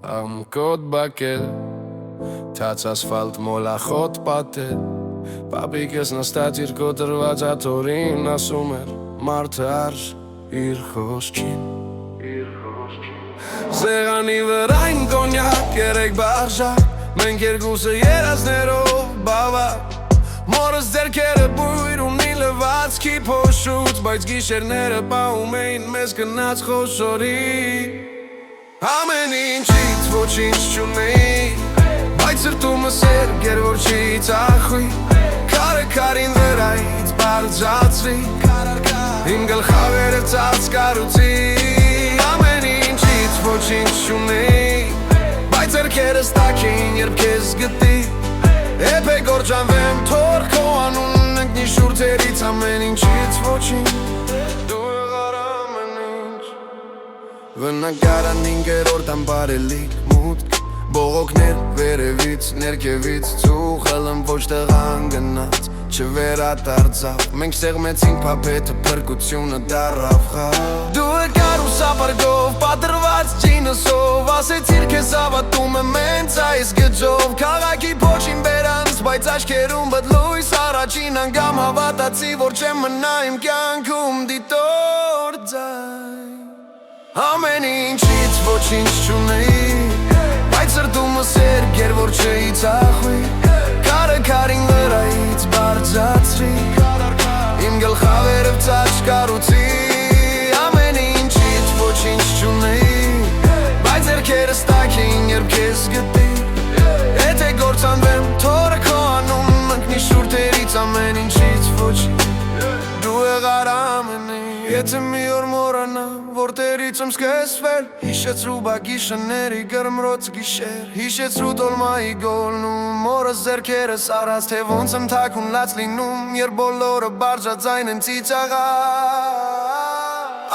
Անկոտ բակել, թաց ասվալտ մոլախոտ պատել Պապիկս նստած իր կոտրված աթորին ասում էր մարդը արժ իր խոսքին Սեղանի վրային կոնյակ երեք բարժակ Մենք երկուսը երազներով բավակ Մորս ձերքերը բույր ունի լվացքի փոշուց Բայց գիշերները պահում էին մեզ գնաց խոշորի Ամեն ինչից ոչինչ չունեի Բայց սրտումս էր որ չի ծախվի Քարը քարին վրայից բարձրացվի Իմ գլխավերը ծած կարուցի Ամեն ինչից ոչինչ չունեի Բայց ձեռքերս տաք էին երբ քեզ գտի Էպ է գորջանվեմ թոր քո անունն ընկնի շուրթերից Ամեն ինչից ոչինչ Դու եղար ամեն ինչ Վնակարան ինգերորդ ամբարելիք մուտք Բողոքներ վերևից, ներքևից Ծուխելն ոչ տեղան գնաց Չվերադարձավ Մենք սեղմեցինք պապետը պրկությունը դարավ խավ Դու եկար ու սապարգով Պատրված ջինսով Ասեցիր քեզ ավատում եմ ենց այս գջով Քաղաքի փոչին բերանց Բայց աչքերում բդլույս Առաջին անգամ հավատացի Որ չեմ մնա իմ կյանքում դիտոր ձայն Ամեն ինչից ոչինչ չունեի Բայց սրտումս էր որ չէի ծախվի Քարը քարին վրայից բարձրացրի Իմ գլխավերը ծած կարուցի Ամեն ինչից ոչինչ չունեի Բայց ձեռքերս տաք էին երբ քեզ գտի Եթե գործանվեմ թորը քո անունն ընկնի շուրթերից Ամեն ինչից ոչինչ Դու եղար ամեն ինչ Եթե մի օր մորանամ որտերից եմ սկսվել Հիշեցրու բագիշների գրմրոց գիշեր Հիշեցրու տոլմայի գոլն ու մորս ձեռքերս առած Թե ոնց եմ թաքուն լաց լինում Երբ բոլորը բարձրաձայն են ծիծաղա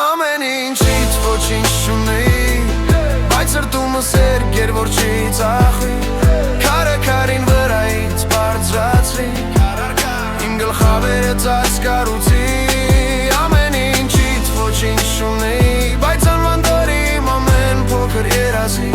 Ամեն ինչից ոչինչ չունեի Բայց սրտումս էր որ չի ծախվի Քարը քարին վրայից բարձրացրի Իմ գլխավերը ծած կարուցի Ոչինչ չունեի Բայց անվանդորի իմ ամեն փոքր երազի